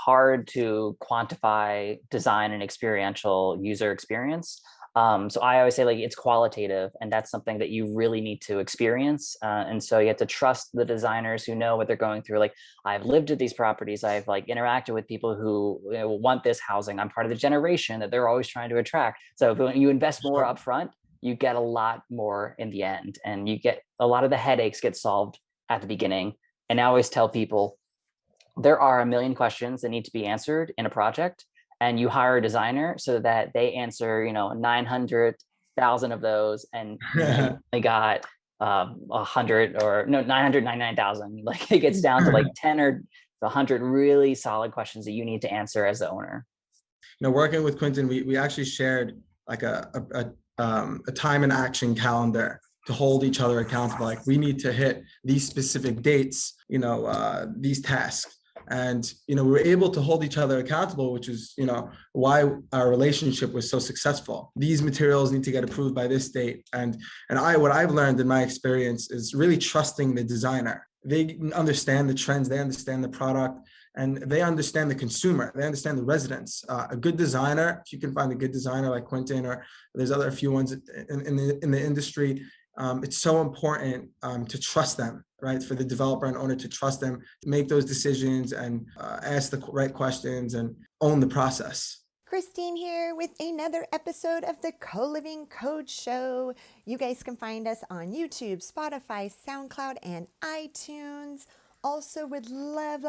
hard to quantify design and experiential user experience. So I always say like it's qualitative, and that's something that you really need to experience. And so you have to trust the designers who know what they're going through. Like I've lived at these properties, I've like interacted with people who want this housing. I'm part of the generation that they're always trying to attract. So when you invest more Sure. upfront, you get a lot more in the end, and you get a lot of the headaches get solved at the beginning. And I always tell people there are a million questions that need to be answered in a project, and you hire a designer so that they answer 900,000 of those, and you only got 100, or no, 999,000. Like it gets down to like 10 or 100 really solid questions that you need to answer as the owner. Working with Quinton, we actually shared like a time and action calendar to hold each other accountable. Like we need to hit these specific dates, these tasks. And, we were able to hold each other accountable, which is, why our relationship was so successful. These materials need to get approved by this date. And what I've learned in my experience is really trusting the designer. They understand the trends, they understand the product, and they understand the consumer. They understand the residents. A good designer, if you can find a good designer like Quinton, or there's a few ones in the industry, it's so important to trust them, right? For the developer and owner to trust them, to make those decisions and ask the right questions and own the process. Christine here with another episode of the Co-Living Code Show. You guys can find us on YouTube, Spotify, SoundCloud, and iTunes. Also would love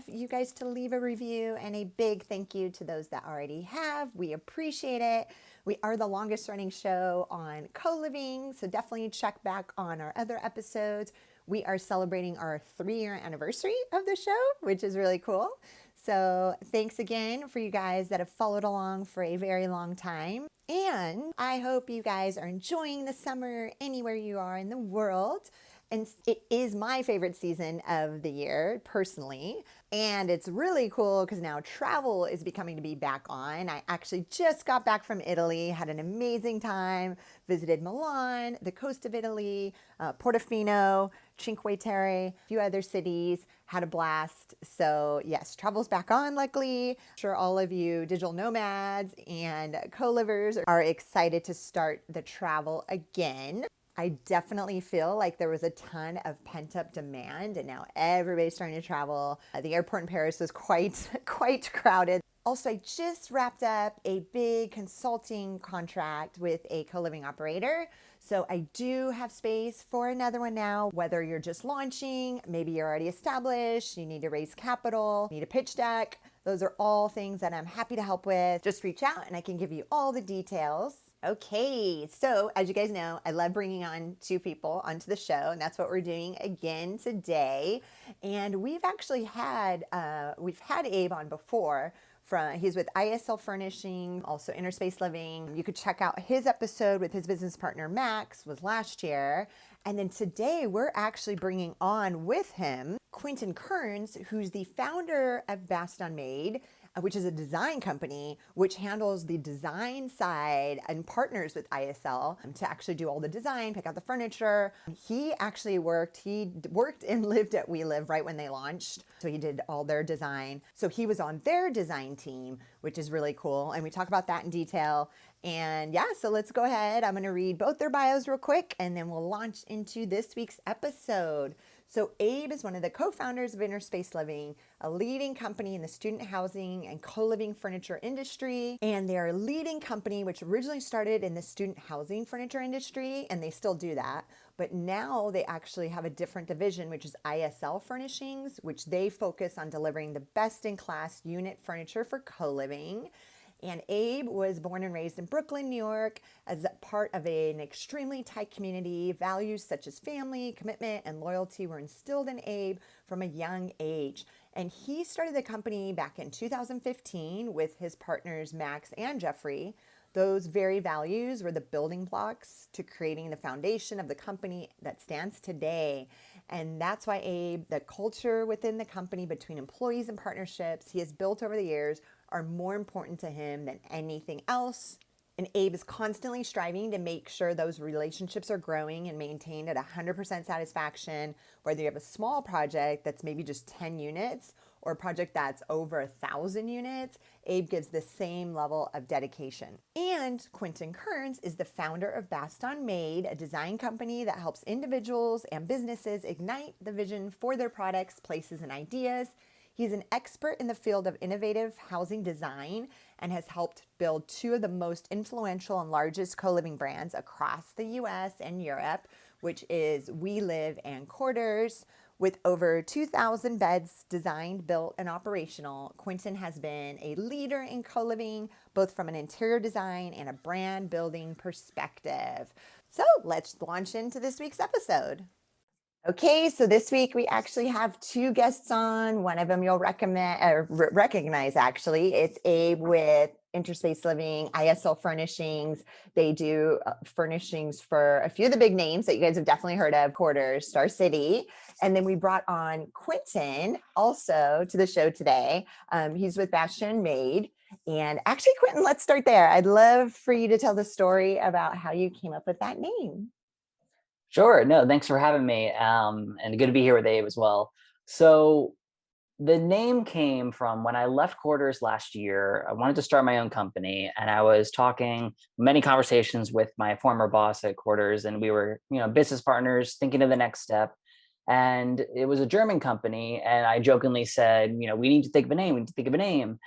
you guys to leave a review, and a big thank you to those that already have. We appreciate it. We are the longest running show on co-living, so definitely check back on our other episodes. We are celebrating our 3-year anniversary of the show, which is really cool. So thanks again for you guys that have followed along for a very long time. And I hope you guys are enjoying the summer anywhere you are in the world. And it is my favorite season of the year, personally. And it's really cool because now travel is becoming to be back on. I actually just got back from Italy, had an amazing time, visited Milan, the coast of Italy, Portofino, Cinque Terre, a few other cities, had a blast. So yes, travel's back on, luckily. I'm sure all of you digital nomads and co-livers are excited to start the travel again. I definitely feel like there was a ton of pent-up demand, and now everybody's starting to travel. The airport in Paris was quite crowded. Also, I just wrapped up a big consulting contract with a co-living operator. So I do have space for another one now, whether you're just launching, maybe you're already established, you need to raise capital, need a pitch deck. Those are all things that I'm happy to help with. Just reach out and I can give you all the details. Okay, so as you guys know, I love bringing on 2 people onto the show, and that's what we're doing again today. And we've actually had Abe on before. He's with ISL Furnishings, also InterSpaceLiving. You could check out his episode with his business partner Max, was last year. And then today we're actually bringing on with him Quinton Kerns, who's the founder of Bastion, which is a design company which handles the design side and partners with ISL to actually do all the design, pick out the furniture. He worked and lived at WeLive right when they launched. So he did all their design. So he was on their design team, which is really cool. And we talk about that in detail. And yeah, so let's go ahead. I'm going to read both their bios real quick, and then we'll launch into this week's episode. So Abe is one of the co-founders of InterSpaceLiving, a leading company in the student housing and co-living furniture industry. And they're a leading company which originally started in the student housing furniture industry, and they still do that. But now they actually have a different division, which is ISL Furnishings, which they focus on delivering the best-in-class unit furniture for co-living. And Abe was born and raised in Brooklyn, New York, as part of an extremely tight community. Values such as family, commitment, and loyalty were instilled in Abe from a young age. And he started the company back in 2015 with his partners Max and Jeffrey. Those very values were the building blocks to creating the foundation of the company that stands today. And that's why Abe, the culture within the company between employees and partnerships he has built over the years are more important to him than anything else. And Abe is constantly striving to make sure those relationships are growing and maintained at 100% satisfaction, whether you have a small project that's maybe just 10 units or a project that's over 1,000 units, Abe gives the same level of dedication. And Quinton Kerns is the founder of Bastion Made, a design company that helps individuals and businesses ignite the vision for their products, places, and ideas. He's an expert in the field of innovative housing design and has helped build two of the most influential and largest co-living brands across the US and Europe, which is WeLive and Quarters. With over 2,000 beds designed, built, and operational, Quinton has been a leader in co-living, both from an interior design and a brand building perspective. So let's launch into this week's episode. Okay, so this week we actually have two guests on. One of them you'll recognize, actually. It's Abe with InterSpaceLiving, ISL Furnishings. They do furnishings for a few of the big names that you guys have definitely heard of, Quarters, Star City. And then we brought on Quinton also to the show today. He's with Bastion Made. And actually, Quinton, let's start there. I'd love for you to tell the story about how you came up with that name. Sure. No, thanks for having me. And good to be here with Abe as well. So the name came from when I left Quarters last year. I wanted to start my own company, and I was talking many conversations with my former boss at Quarters, and we were, business partners thinking of the next step. And it was a German company, and I jokingly said, we need to think of a name. We need to think of a name.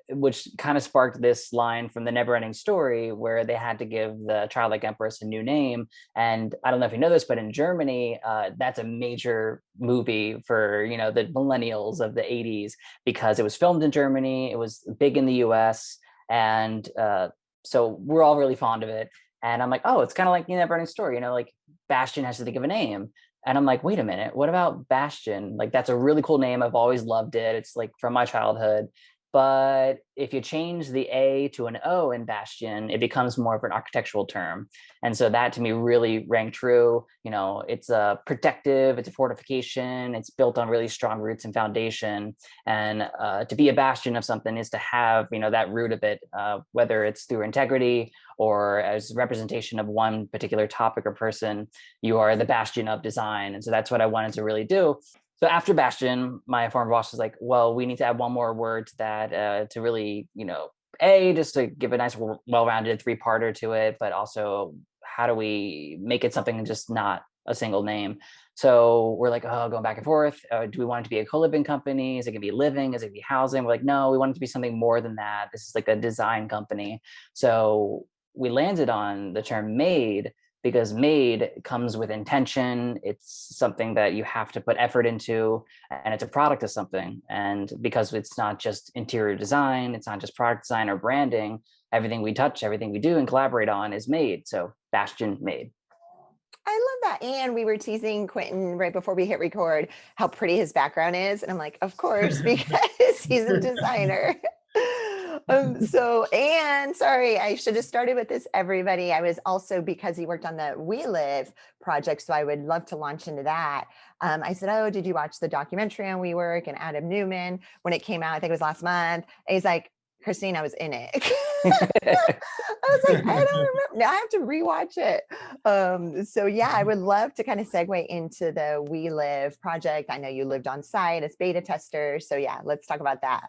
Which kind of sparked this line from the Neverending Story, where they had to give the childlike empress a new name. And I don't know if you know this, but in Germany, that's a major movie for the millennials of the 80s, because it was filmed in Germany. It was big in the US, and so we're all really fond of it. And I'm like, oh, it's kind of like the Neverending Story, like Bastion has to think of a name. And I'm like, wait a minute, what about Bastion? Like, that's a really cool name. I've always loved it. It's like from my childhood. But if you change the A to an O in Bastion, it becomes more of an architectural term. And so that to me really rang true. It's a protective, it's a fortification, it's built on really strong roots and foundation. And to be a bastion of something is to have, that root of it, whether it's through integrity or as representation of one particular topic or person, you are the bastion of design. And so that's what I wanted to really do. So after Bastion, my former boss was like, well, we need to add one more word to that to really, just to give a nice, well-rounded three-parter to it, but also how do we make it something just not a single name? So we're like, going back and forth. Do we want it to be a co-living company? Is it going to be living? Is it going to be housing? We're like, no, we want it to be something more than that. This is like a design company. So we landed on the term made, because made comes with intention. It's something that you have to put effort into, and it's a product of something. And because it's not just interior design, it's not just product design or branding, everything we touch, everything we do and collaborate on is made. So Bastion Made. I love that. And we were teasing Quinton right before we hit record how pretty his background is. And I'm like, of course, because he's a designer. Sorry, I should have started with this, everybody. I was also, because he worked on the WeLive project, so I would love to launch into that. I said, oh, did you watch the documentary on WeWork and Adam Newman when it came out? I think it was last month. And he's like, Christine, I was in it. I was like, I don't remember. Now I have to rewatch it. I would love to kind of segue into the WeLive project. I know you lived on site as beta tester. So yeah, let's talk about that.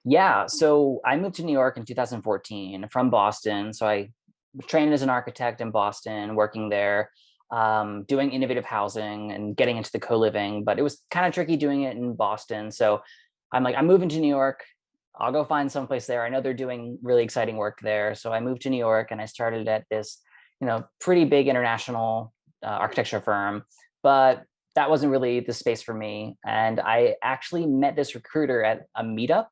Yeah. So I moved to New York in 2014 from Boston. So I trained as an architect in Boston, working there, doing innovative housing and getting into the co-living, but it was kind of tricky doing it in Boston. So I'm like, I'm moving to New York. I'll go find someplace there. I know they're doing really exciting work there. So I moved to New York and I started at this, pretty big international architecture firm, but that wasn't really the space for me. And I actually met this recruiter at a meetup,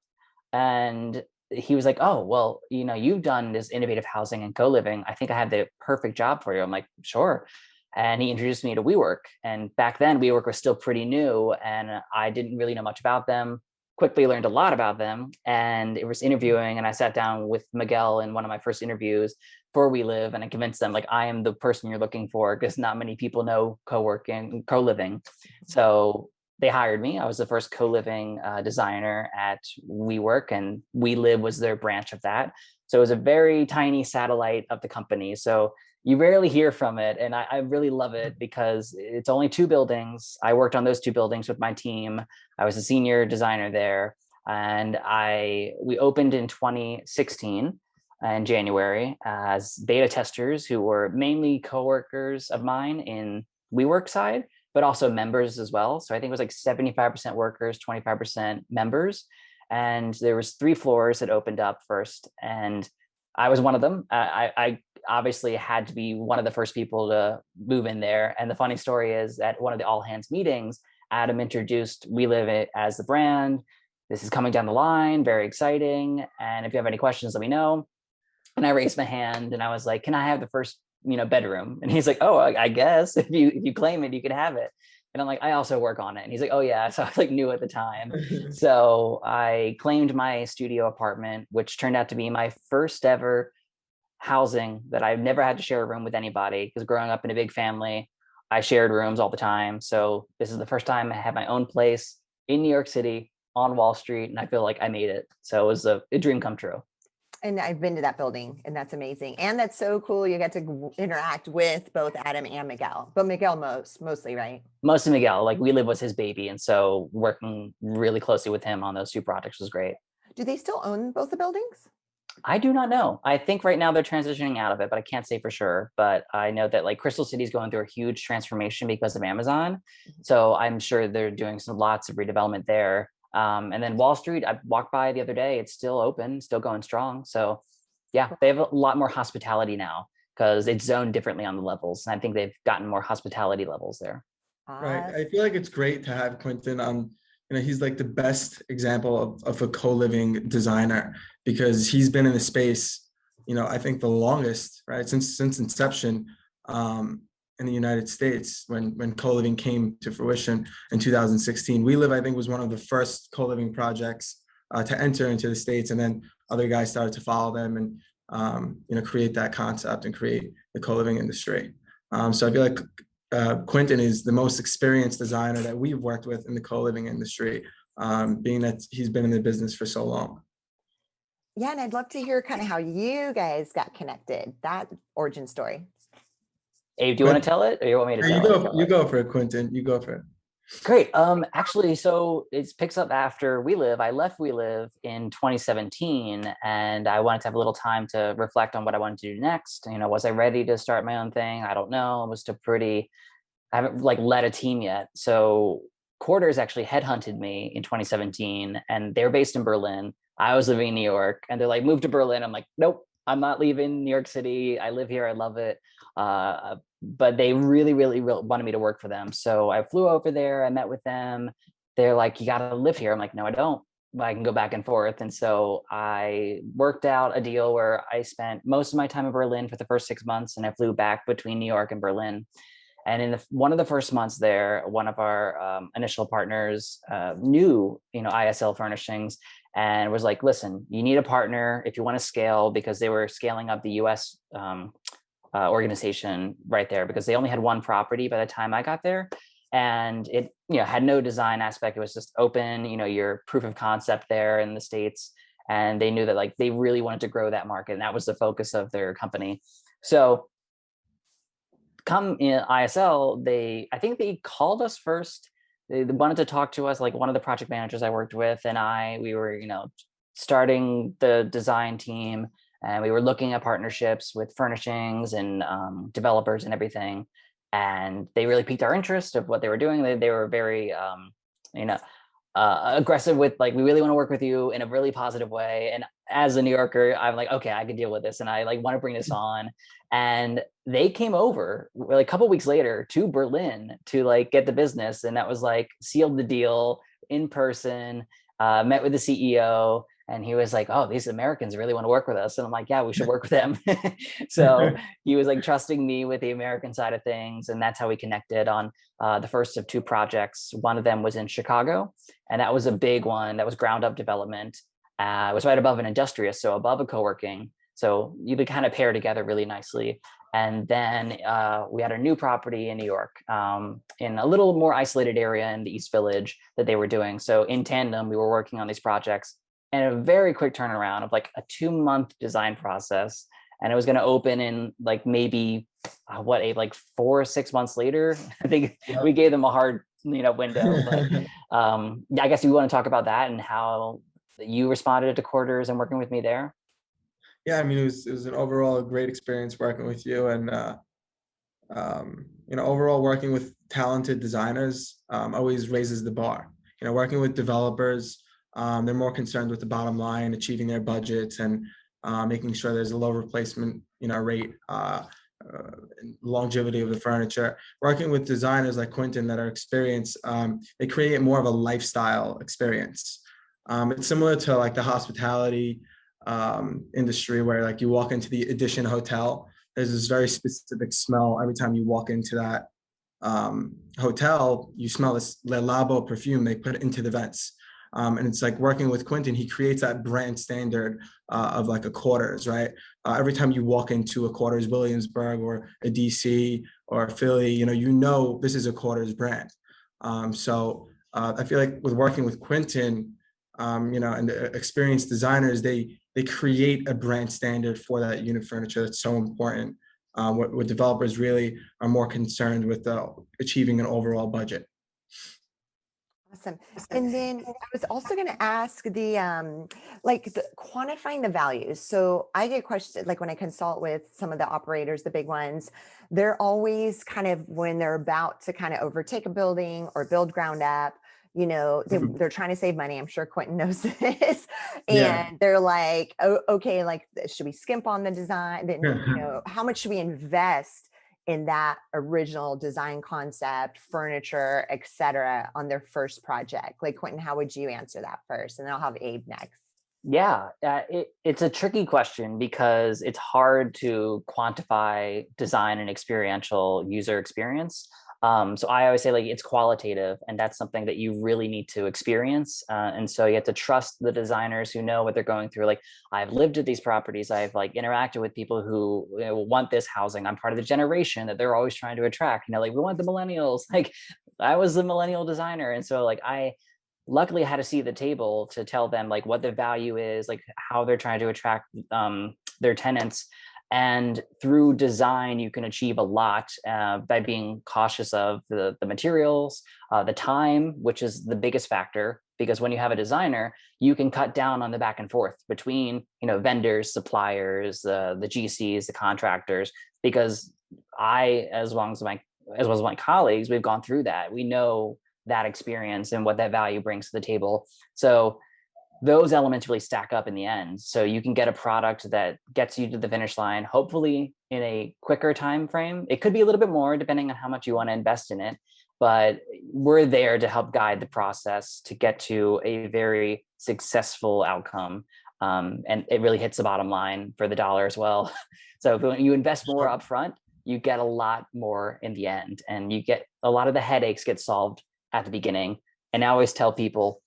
and he was like, oh, well, you've done this innovative housing and co-living. I think I have the perfect job for you. I'm like, sure. And he introduced me to WeWork. And back then WeWork was still pretty new and I didn't really know much about them. Quickly learned a lot about them, and it was interviewing, and I sat down with Miguel in one of my first interviews for WeLive, and I convinced them, like, I am the person you're looking for, because not many people know co-working, co-living. So they hired me. I was the first co-living designer at WeWork, and WeLive was their branch of that. So it was a very tiny satellite of the company. So you rarely hear from it. And I really love it because it's only 2 buildings. I worked on those 2 buildings with my team. I was a senior designer there. And we opened in 2016 in January as beta testers who were mainly coworkers of mine in WeWork side, but also members as well. So I think it was like 75% workers, 25% members. And there was 3 floors that opened up first. And I was one of them. I obviously had to be one of the first people to move in there. And the funny story is at one of the all hands meetings, Adam introduced WeLive as the brand. This is coming down the line, very exciting. And if you have any questions, let me know. And I raised my hand and I was like, can I have the first, bedroom? And he's like, oh, I guess if you claim it, you can have it. And I'm like, I also work on it. And he's like, oh yeah. So I like knew at the time. So I claimed my studio apartment, which turned out to be my first ever housing that I've never had to share a room with anybody, because growing up in a big family, I shared rooms all the time. So this is the first time I had my own place in New York City on Wall Street. And I feel like I made it. So it was a dream come true. And I've been to that building, and that's amazing. And that's so cool. You get to interact with both Adam and Miguel, but Miguel mostly, right? Mostly Miguel, like WeLive was his baby. And so working really closely with him on those 2 projects was great. Do they still own both the buildings? I do not know. I think right now they're transitioning out of it, but I can't say for sure. But I know that like Crystal City is going through a huge transformation because of Amazon. So I'm sure they're doing lots of redevelopment there. And then Wall Street, I walked by the other day. It's still open, still going strong. So yeah, they have a lot more hospitality now because it's zoned differently on the levels. And I think they've gotten more hospitality levels there. Right. I feel like it's great to have Quinton on. He's like the best example of a co-living designer, because he's been in the space, I think the longest, right? Since inception, in the United States, when co-living came to fruition in 2016. WeLive, I think, was one of the first co-living projects to enter into the States, and then other guys started to follow them and create that concept and create the co-living industry. So I feel like Quinton is the most experienced designer that we've worked with in the co-living industry, being that he's been in the business for so long. Yeah, and I'd love to hear kind of how you guys got connected, that origin story. Abe, do you want to tell it, or you want me to tell it? You go for it, Quinton. You go for it. Great. Actually, so it picks up after WeLive. I left WeLive in 2017, and I wanted to have a little time to reflect on what I wanted to do next. Was I ready to start my own thing? I don't know. I haven't like led a team yet. So Quarters actually headhunted me in 2017, and they're based in Berlin. I was living in New York, and they're like, move to Berlin. I'm like, nope, I'm not leaving New York City. I live here. I love it. But they really, really, really wanted me to work for them. So I flew over there. I met with them. They're like, you got to live here. I'm like, no, I don't. But I can go back and forth. And so I worked out a deal where I spent most of my time in Berlin for the first 6 months, and I flew back between New York and Berlin. And in one of the first months there, one of our initial partners knew, ISL Furnishings, and was like, listen, you need a partner if you want to scale, because they were scaling up the US organization right there, because they only had 1 property by the time I got there. And it had no design aspect. It was just open, your proof of concept there in the States. And they knew that like they really wanted to grow that market. And that was the focus of their company. So come in ISL, I think they called us first. They wanted to talk to us, like one of the project managers I worked with and we were, starting the design team, and we were looking at partnerships with furnishings and developers and everything. And they really piqued our interest of what they were doing. They were very, aggressive with like, we really want to work with you in a really positive way. And as a New Yorker, I'm like, okay, I can deal with this. And I like want to bring this on. And they came over like a couple of weeks later to Berlin to like get the business. And that was like sealed the deal in person, met with the CEO. And he was like, oh, these Americans really want to work with us. And I'm like, yeah, we should work with them. So he was like trusting me with the American side of things. And that's how we connected on the first of 2 projects. One of them was in Chicago. And that was a big one. That was ground up development. It was right above an industrious, so above a co-working. So you could kind of pair together really nicely. And then we had a new property in New York, in a little more isolated area in the East Village that they were doing. So in tandem, we were working on these projects, and a very quick turnaround of like a 2-month design process. and it was going to open in like maybe like 4 or 6 months later. I think Yep. we gave them a hard window, but yeah, I guess you want to talk about that and how you responded to quarters and working with me there. Yeah, I mean, it was an overall great experience working with you, and overall working with talented designers always raises the bar. Working with developers, they're more concerned with the bottom line, achieving their budgets, and making sure there's a low replacement, rate, longevity of the furniture. Working with designers like Quinton that are experienced, they create more of a lifestyle experience. It's similar to like the hospitality industry, where like you walk into the Edition Hotel, there's this very specific smell every time you walk into that hotel. You smell this Le Labo perfume they put into the vents. And it's like working with Quinton, he creates that brand standard of like a Quarters, right? Every time you walk into a Quarters Williamsburg or a DC or a Philly, this is a Quarters brand. So I feel like with working with Quinton, and the experienced designers, they create a brand standard for that unit furniture that's so important. What developers really are more concerned with achieving an overall budget. Awesome. And then I was also going to ask the quantifying the values. So I get questions like when I consult with some of the operators, the big ones, they're always kind of, when they're about to kind of overtake a building or build ground up, they're trying to save money. I'm sure Quinton knows this. And they're like, oh, okay, like, should we skimp on the design? Then, how much should we invest in that original design concept, furniture, et cetera, on their first project? Like, Quinton, how would you answer that first? And then I'll have Abe next. Yeah, it's a tricky question because it's hard to quantify design and experiential user experience. So I always say like it's qualitative, and that's something that you really need to experience. And so you have to trust the designers who know what they're going through. Like, I've lived at these properties. I've like interacted with people who want this housing. I'm part of the generation that they're always trying to attract. Like, we want the millennials. Like, I was the millennial designer. And so like I luckily had a seat at the table to tell them like what the value is, like how they're trying to attract their tenants. And through design, you can achieve a lot by being cautious of the materials, the time, which is the biggest factor, because when you have a designer, you can cut down on the back and forth between, vendors, suppliers, the GCs, the contractors, because as well as my colleagues, we've gone through that. We know that experience and what that value brings to the table. So those elements really stack up in the end. So you can get a product that gets you to the finish line, hopefully in a quicker time frame. It could be a little bit more depending on how much you want to invest in it, but we're there to help guide the process to get to a very successful outcome. And it really hits the bottom line for the dollar as well. So when you invest more upfront, you get a lot more in the end, and you get a lot of the headaches get solved at the beginning. And I always tell people,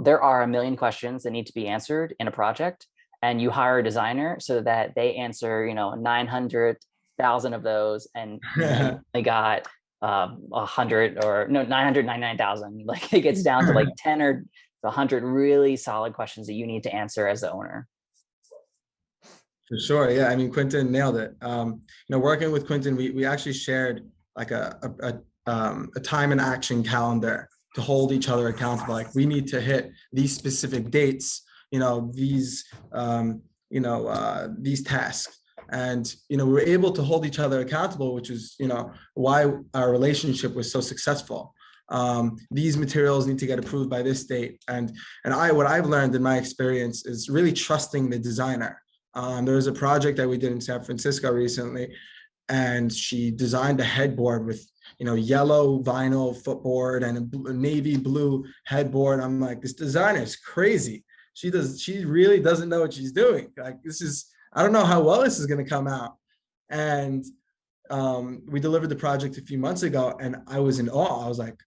there are a million questions that need to be answered in a project, and you hire a designer so that they answer, 900,000 of those, and they got 100 or no 999,000. Like, it gets down to like 10 or 100 really solid questions that you need to answer as the owner. For sure, yeah. I mean, Quinton nailed it. Working with Quinton, we actually shared like a time and action calendar to hold each other accountable. Like, we need to hit these specific dates, these tasks. And, we're able to hold each other accountable, which is, why our relationship was so successful. These materials need to get approved by this date. And what I've learned in my experience is really trusting the designer. There was a project that we did in San Francisco recently, and she designed a headboard with yellow vinyl footboard and a navy blue headboard. I'm like, this designer is crazy. She really doesn't know what she's doing. Like, I don't know how well this is going to come out. And we delivered the project a few months ago, and I was in awe. I was like,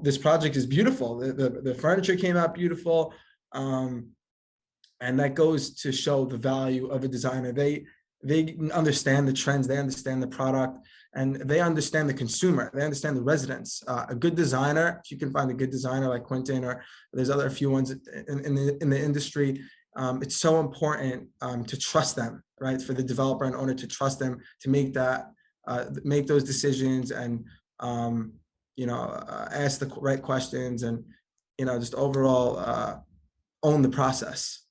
this project is beautiful. The furniture came out beautiful. And that goes to show the value of a designer. They understand the trends, they understand the product, and they understand the consumer. They understand the residents. A good designer, if you can find a good designer like Quinton, or there's a few ones in the industry, it's so important to trust them right? For the developer and owner to trust them to make make those decisions and, ask the right questions and, just overall own the process.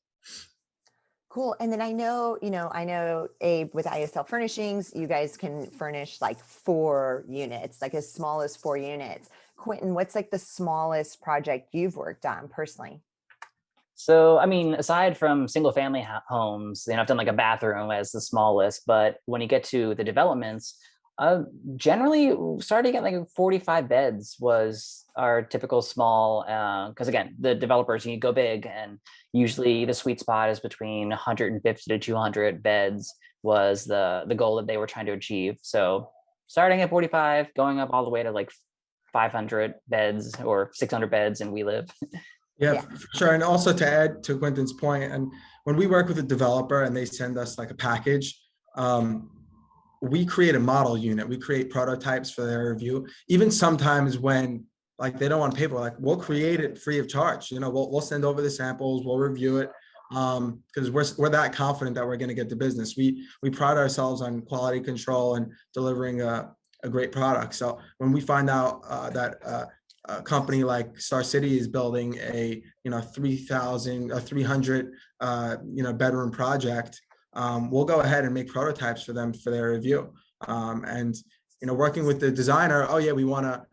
Cool. And then I know Abe with ISL Furnishings, you guys can furnish like 4 units, like as small as 4 units. Quinton, what's like the smallest project you've worked on personally? So, I mean, aside from single family homes, I've done like a bathroom as the smallest, but when you get to the developments, generally starting at like 45 beds was our typical small, because again, the developers, you go big, and usually the sweet spot is between 150 to 200 beds was the goal that they were trying to achieve. So starting at 45, going up all the way to like 500 beds or 600 beds in WeLive. Yeah, for sure. And also to add to Quinton's point, and when we work with a developer and they send us like a package, we create a model unit. We create prototypes for their review. Even sometimes when like they don't want paper, like we'll create it free of charge. We'll send over the samples, we'll review it, because we're that confident that we're going to get the business. We pride ourselves on quality control and delivering a great product. So when we find out that a company like Star City is building a 300 bedroom project, we'll go ahead and make prototypes for them for their review. And working with the designer, oh yeah, we want to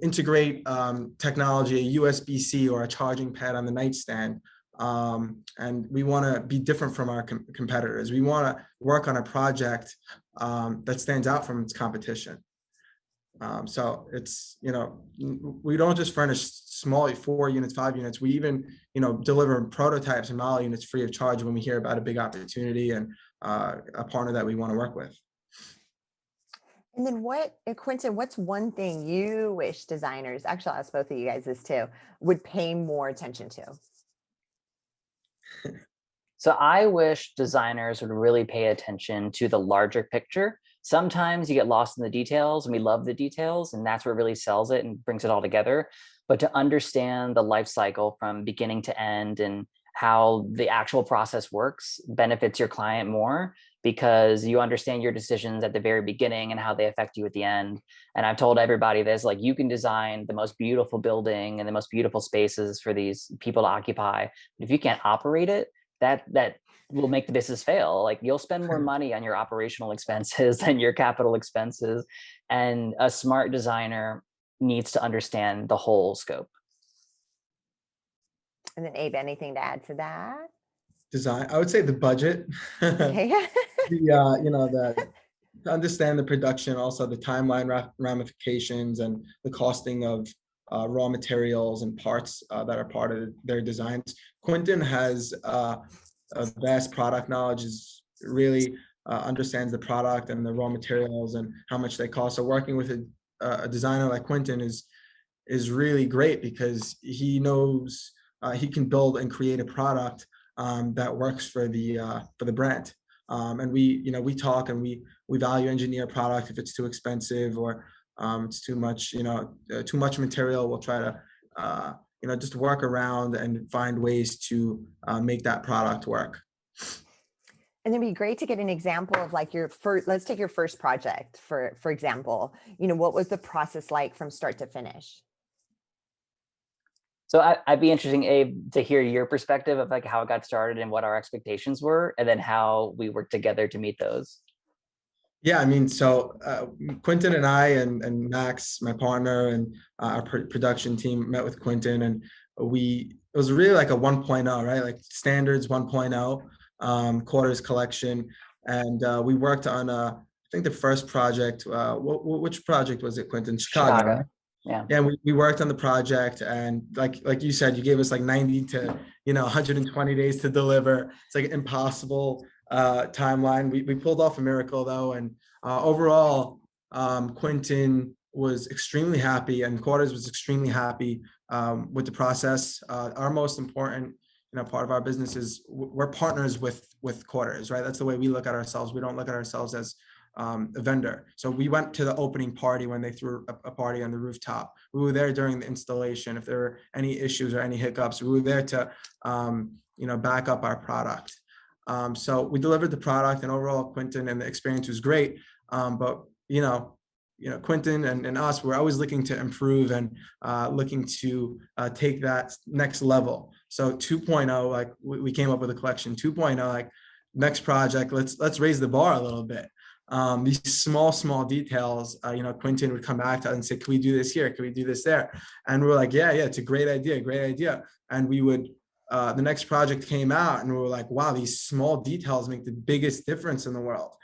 integrate technology, a USB-C or a charging pad on the nightstand. And we want to be different from our competitors. We want to work on a project that stands out from its competition. So it's, we don't just furnish small 4 units, 5 units. We even, deliver prototypes and model units free of charge when we hear about a big opportunity and a partner that we want to work with. And then Quinton, what's one thing you wish designers, actually I'll ask both of you guys this too, would pay more attention to? So I wish designers would really pay attention to the larger picture. Sometimes you get lost in the details, and we love the details, and that's what really sells it and brings it all together. But to understand the life cycle from beginning to end and how the actual process works benefits your client more, because you understand your decisions at the very beginning and how they affect you at the end. And I've told everybody this, like, you can design the most beautiful building and the most beautiful spaces for these people to occupy. But if you can't operate it, that will make the business fail. Like, you'll spend more money on your operational expenses than your capital expenses. And a smart designer needs to understand the whole scope. And then Abe, anything to add to that? Design, I would say the budget. Okay. To understand the production, also the timeline ramifications and the costing of raw materials and parts that are part of their designs. Quinton has a vast product knowledge, is really understands the product and the raw materials and how much they cost. So working with a designer like Quinton is really great, because he knows he can build and create a product that works for the brand. And we talk and we value engineer product. If it's too expensive or it's too much material, we'll try to just work around and find ways to make that product work. And it'd be great to get an example of like your first, let's take your first project for example, what was the process like from start to finish? So I'd be interesting, Abe, to hear your perspective of like how it got started and what our expectations were, and then how we worked together to meet those. Yeah, I mean, so Quinton and I and Max, my partner, and our production team met with Quinton, and it was really like a 1.0, right? Like standards 1.0, quarters collection. And we worked on, I think the first project, which project was it, Quinton? Chicago. Right? Yeah. Yeah, we worked on the project, and like you said, you gave us like 90 to 120 days to deliver. It's like an impossible timeline. We pulled off a miracle though, and overall, Quinton was extremely happy, and Quarters was extremely happy with the process. Our most important part of our business is we're partners with Quarters, right? That's the way we look at ourselves. We don't look at ourselves as a vendor. So we went to the opening party when they threw a party on the rooftop. We were there during the installation. If there were any issues or any hiccups, we were there to back up our product. So we delivered the product, and overall Quinton and the experience was great. But Quinton and us, we're always looking to improve and looking to take that next level. So 2.0, like we came up with a collection. 2.0, like next project, let's raise the bar a little bit. These small details, Quinton would come back to us and say, can we do this here? Can we do this there? And we're like, yeah, it's a great idea. And we would, the next project came out and we were like, wow, these small details make the biggest difference in the world.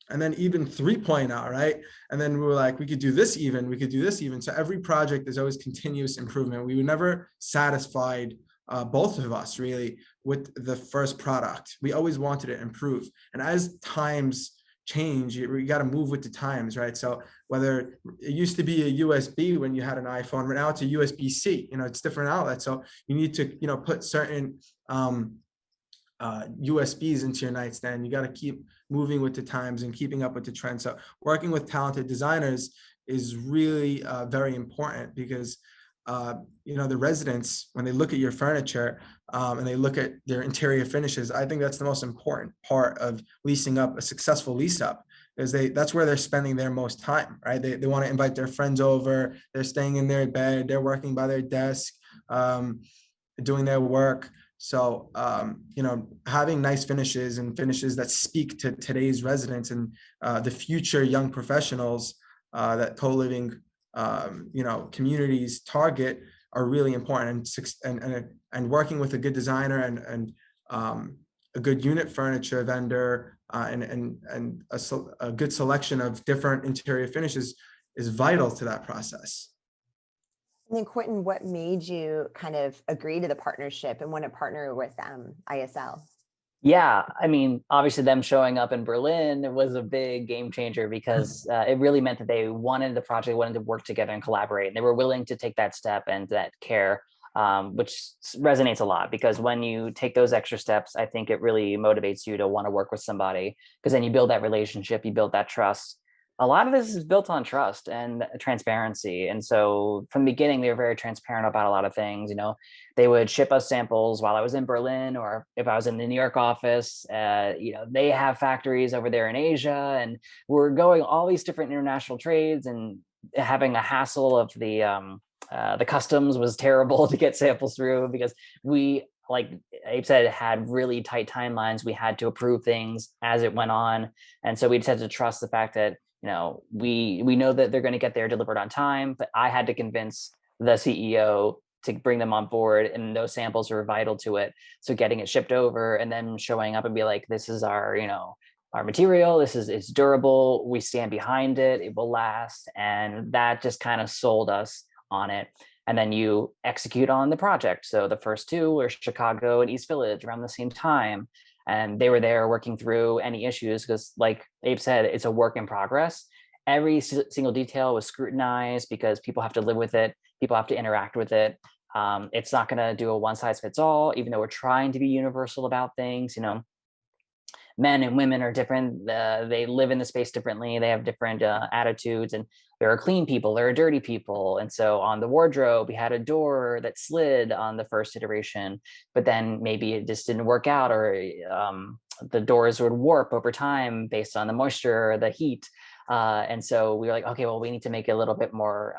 And then even 3.0, right? And then we were like, we could do this even. So every project is always continuous improvement. We were never satisfied, both of us really, with the first product. We always wanted to improve. And as times change, you got to move with the times, right? So whether it used to be a USB when you had an iPhone, but now it's a USB-C, it's different outlets. So you need to, put certain USBs into your nightstand. You got to keep moving with the times and keeping up with the trend. So working with talented designers is really very important, because the residents, when they look at your furniture and they look at their interior finishes, I think that's the most important part of leasing up, a successful lease up, is that's where they're spending their most time, right? They want to invite their friends over, they're staying in their bed, they're working by their desk, doing their work. So, having nice finishes and finishes that speak to today's residents and the future young professionals that co-living, communities target are really important. And working with a good designer and a good unit furniture vendor and a good selection of different interior finishes is vital to that process. And then Quinton, what made you kind of agree to the partnership and want to partner with ISL? Yeah, I mean, obviously them showing up in Berlin was a big game changer, because it really meant that they wanted the project, wanted to work together and collaborate. And they were willing to take that step and that care, which resonates a lot, because when you take those extra steps, I think it really motivates you to want to work with somebody, because then you build that relationship, you build that trust. A lot of this is built on trust and transparency. And so from the beginning, they were very transparent about a lot of things. They would ship us samples while I was in Berlin, or if I was in the New York office. They have factories over there in Asia, and we're going all these different international trades, and having a hassle of the customs was terrible to get samples through, because we, like Abe said, had really tight timelines. We had to approve things as it went on. And so we just had to trust the fact that, we know that they're going to get there delivered on time, but I had to convince the CEO to bring them on board, and those samples were vital to it. So getting it shipped over and then showing up and be like, this is our material, it's durable, we stand behind it, it will last. And that just kind of sold us on it. And then you execute on the project. So the first two were Chicago and East Village around the same time. And they were there working through any issues, because like Abe said, it's a work in progress. Every single detail was scrutinized, because people have to live with it. People have to interact with it. It's not going to do a one size fits all, even though we're trying to be universal about things. Men and women are different. They live in the space differently. They have different attitudes, and there are clean people, there are dirty people. And so on the wardrobe, we had a door that slid on the first iteration, but then maybe it just didn't work out, or the doors would warp over time based on the moisture or the heat. And so we were like, okay, well, we need to make it a little bit more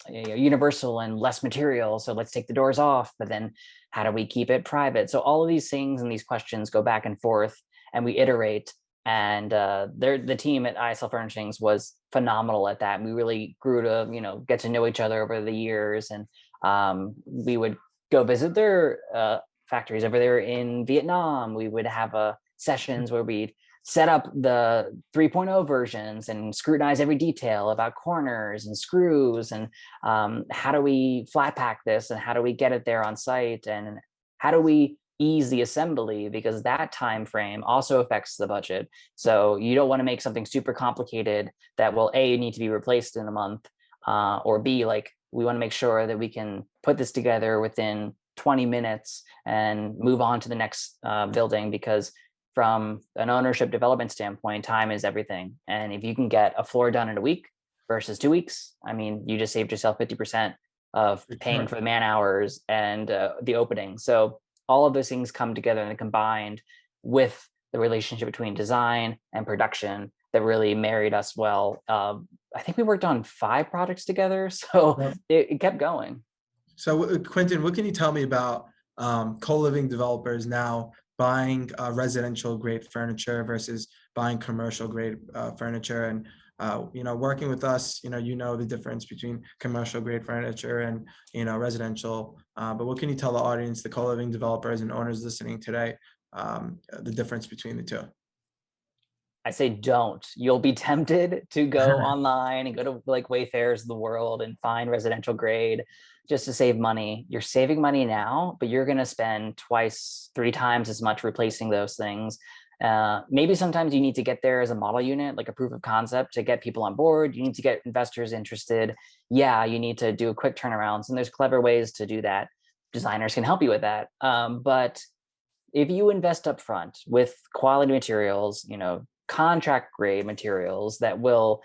universal and less material. So let's take the doors off, but then how do we keep it private? So all of these things and these questions go back and forth, and we iterate. And the team at ISL Furnishings was phenomenal at that. We really grew to get to know each other over the years, and we would go visit their factories over there in Vietnam. We would have sessions where we'd set up the 3.0 versions and scrutinize every detail about corners and screws, and how do we flat pack this, and how do we get it there on site, and how do we ease the assembly, because that time frame also affects the budget. So you don't want to make something super complicated that will A, need to be replaced in a month, or B, like we want to make sure that we can put this together within 20 minutes and move on to the next building, because from an ownership development standpoint, time is everything. And if you can get a floor done in a week versus 2 weeks, I mean, you just saved yourself 50% of paying for the man hours and the opening. So all of those things come together and combined with the relationship between design and production that really married us well. I think we worked on 5 projects together, so Yeah. it kept going. So Quinton, what can you tell me about co-living developers now buying residential grade furniture versus buying commercial grade furniture? And working with us, you know the difference between commercial grade furniture and residential. But what can you tell the audience, the co-living developers and owners listening today, the difference between the two? I say don't. You'll be tempted to go online and go to like Wayfair's of the world and find residential grade just to save money. You're saving money now, but you're going to spend twice, 3 times as much replacing those things. Maybe sometimes you need to get there as a model unit, like a proof of concept to get people on board. You need to get investors interested. Yeah, you need to do a quick turnarounds, and there's clever ways to do that. Designers can help you with that. But if you invest up front with quality materials, contract grade materials that will,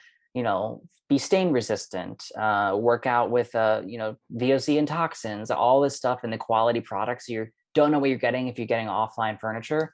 be stain resistant, work out with, VOC and toxins, all this stuff in the quality products, you don't know what you're getting if you're getting offline furniture.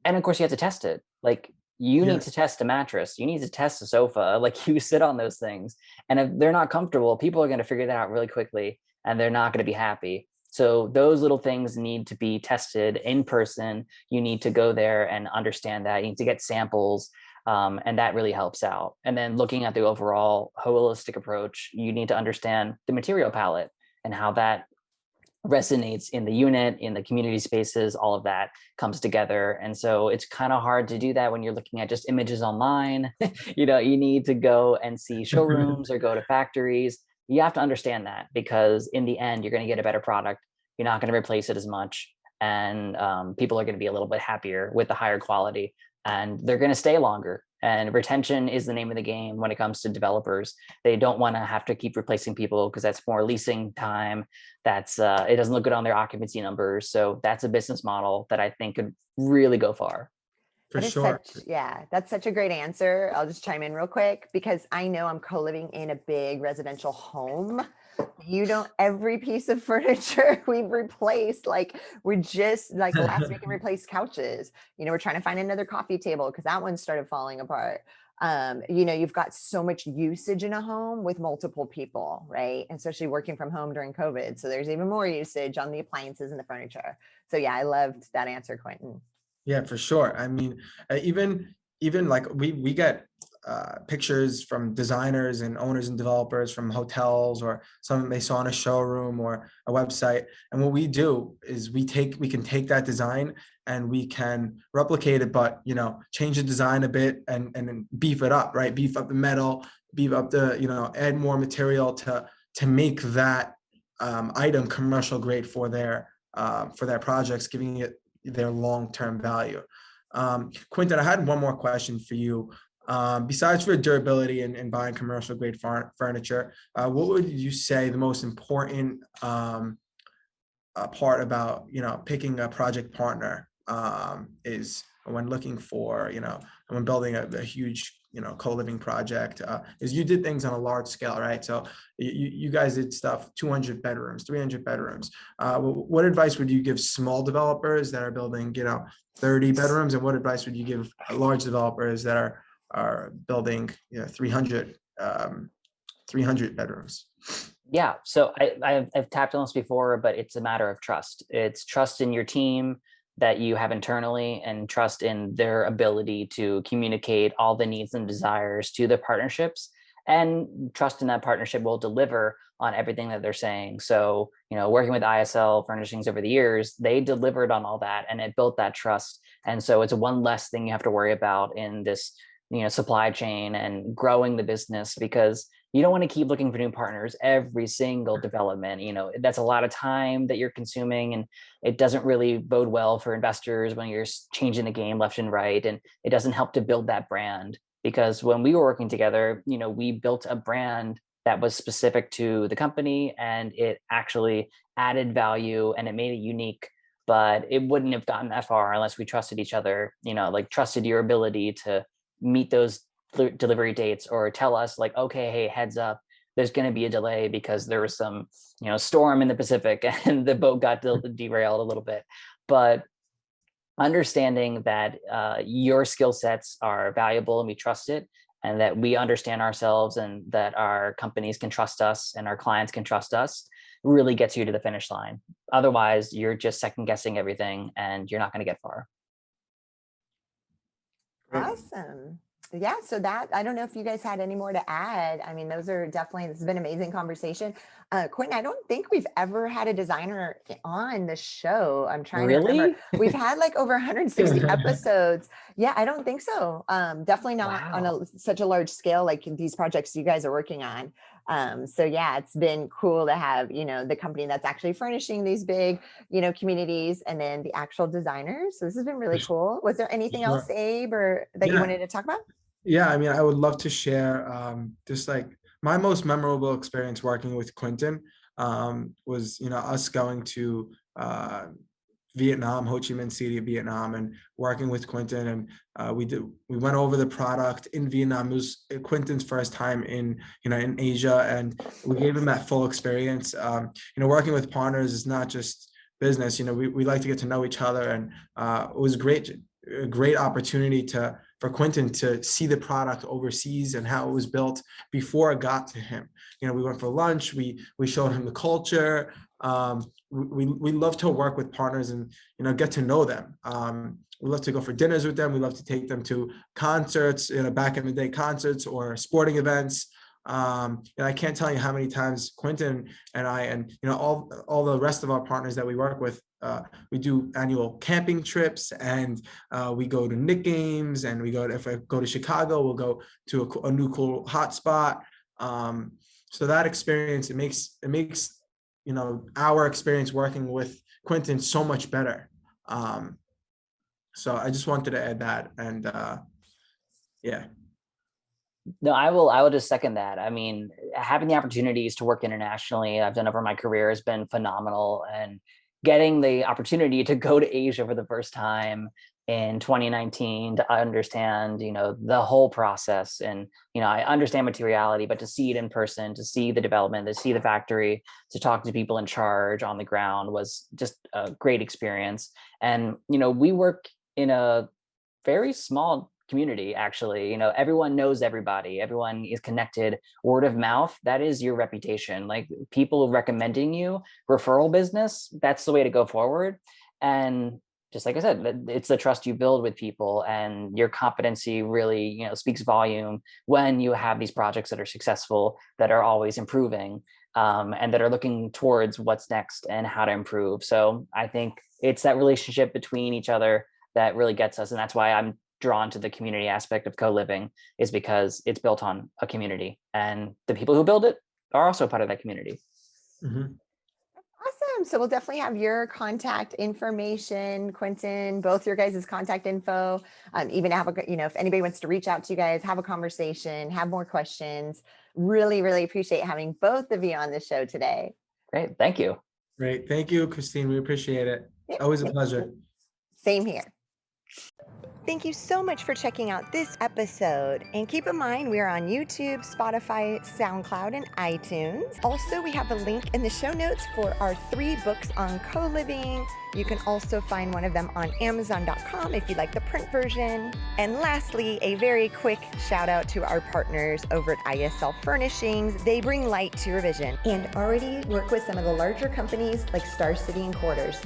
And of course you have to test it. Like you need to test a mattress, you need to test a sofa, like you sit on those things. And if they're not comfortable, people are going to figure that out really quickly and they're not going to be happy. So those little things need to be tested in person. You need to go there and understand that. You need to get samples, and that really helps out. And then looking at the overall holistic approach, you need to understand the material palette and how that resonates in the unit, in the community spaces, all of that comes together. And so it's kind of hard to do that when you're looking at just images online. You need to go and see showrooms or go to factories. You have to understand that, because in the end, you're going to get a better product. You're not going to replace it as much. And people are going to be a little bit happier with the higher quality, and they're going to stay longer. And retention is the name of the game when it comes to developers. They don't want to have to keep replacing people because that's more leasing time. It doesn't look good on their occupancy numbers. So that's a business model that I think could really go far. For sure. That's such a great answer. I'll just chime in real quick because I know I'm co-living in a big residential home. Every piece of furniture we've replaced, we're just last week and replaced couches. We're trying to find another coffee table because that one started falling apart. You've got so much usage in a home with multiple people, right? And especially working from home during COVID. So there's even more usage on the appliances and the furniture. So yeah, I loved that answer, Quinton. Yeah, for sure. I mean, even like we get pictures from designers and owners and developers from hotels or something they saw in a showroom or a website. And what we do is we can take that design and we can replicate it, but change the design a bit and then beef it up, right? Beef up the metal, beef up the add more material to make that item commercial grade for their projects, giving it their long-term value. Quinton, I had one more question for you. Besides for durability and buying commercial grade furniture, what would you say the most important part about picking a project partner is when looking for when building a huge co-living project? Is you did things on a large scale, right? So you guys did stuff 200 bedrooms, 300 bedrooms. What advice would you give small developers that are building 30 bedrooms, and what advice would you give large developers that are building 300 bedrooms? Yeah, so I've tapped on this before, but it's a matter of trust. It's trust in your team that you have internally, and trust in their ability to communicate all the needs and desires to the partnerships, and trust in that partnership will deliver on everything that they're saying. So, working with ISL Furnishings over the years, they delivered on all that and it built that trust. And so it's one less thing you have to worry about in this, supply chain and growing the business, because you don't want to keep looking for new partners every single development. That's a lot of time that you're consuming, and it doesn't really bode well for investors when you're changing the game left and right. And it doesn't help to build that brand, because when we were working together, we built a brand that was specific to the company, and it actually added value and it made it unique. But it wouldn't have gotten that far unless we trusted each other, trusted your ability to meet those delivery dates, or tell us okay, hey, heads up, there's going to be a delay because there was some storm in the Pacific and the boat got derailed a little bit. but understanding that your skill sets are valuable and we trust it, and that we understand ourselves and that our companies can trust us and our clients can trust us really gets you to the finish line. Otherwise, you're just second guessing everything and you're not going to get far. Great. Awesome. Yeah, so that, I don't know if you guys had any more to add. I mean, those are definitely, this has been an amazing conversation. Quinton, I don't think we've ever had a designer on the show. I'm trying to remember. Really? We've had like over 160 episodes. Yeah, I don't think so. Definitely not on Wow. such a large scale like these projects you guys are working on. So yeah, it's been cool to have, you know, the company that's actually furnishing these big, you know, communities, and then the actual designers. So this has been really cool. Was there anything Sure. else, Abe, or that you wanted to talk about? Yeah, I mean, I would love to share just like my most memorable experience working with Quinton was, you know, us going to Vietnam, Ho Chi Minh City, Vietnam, and working with Quinton. And we went over the product in Vietnam. It was Quinton's first time in, you know, in Asia, and we gave him that full experience. You know, working with partners is not just business. You know, we like to get to know each other, and it was a great opportunity for Quinton to see the product overseas and how it was built before it got to him. You know, we went for lunch, we showed him the culture. We love to work with partners and, you know, get to know them. We love to go for dinners with them. We love to take them to concerts, you know, back in the day concerts or sporting events. And I can't tell you how many times Quinton and I, and, you know, all the rest of our partners that we work with, we do annual camping trips, and we go to Knick games, and if I go to Chicago, we'll go to a new cool hotspot. So that experience, it makes, you know, our experience working with Quinton so much better. So I just wanted to add that, and yeah. No, I will just second that. I mean, having the opportunities to work internationally, I've done over my career, has been phenomenal. And getting the opportunity to go to Asia for the first time in 2019 to understand, you know, the whole process. And, you know, I understand materiality, but to see it in person, to see the development, to see the factory, to talk to people in charge on the ground was just a great experience. And, you know, we work in a very small community, actually. You know, everyone knows everybody, everyone is connected. Word of mouth, that is your reputation. Like, people recommending you, referral business, that's the way to go forward. And just like I said, it's the trust you build with people, and your competency really, you know, speaks volume when you have these projects that are successful, that are always improving, and that are looking towards what's next and how to improve. So I think it's that relationship between each other that really gets us. And that's why I'm drawn to the community aspect of co-living, is because it's built on a community, and the people who build it are also part of that community. Mm-hmm. Awesome. So we'll definitely have your contact information, Quinton, both your guys' contact info, even have a, you know, if anybody wants to reach out to you guys, have a conversation, have more questions. Really, really appreciate having both of you on the show today. Great. Thank you. Great. Thank you, Christine. We appreciate it. Always a pleasure. Same here. Thank you so much for checking out this episode. And keep in mind, we are on YouTube, Spotify, SoundCloud, and iTunes. Also, we have a link in the show notes for our 3 books on co-living. You can also find one of them on Amazon.com if you'd like the print version. And lastly, a very quick shout out to our partners over at ISL Furnishings. They bring light to your vision and already work with some of the larger companies like Star City and Quarters.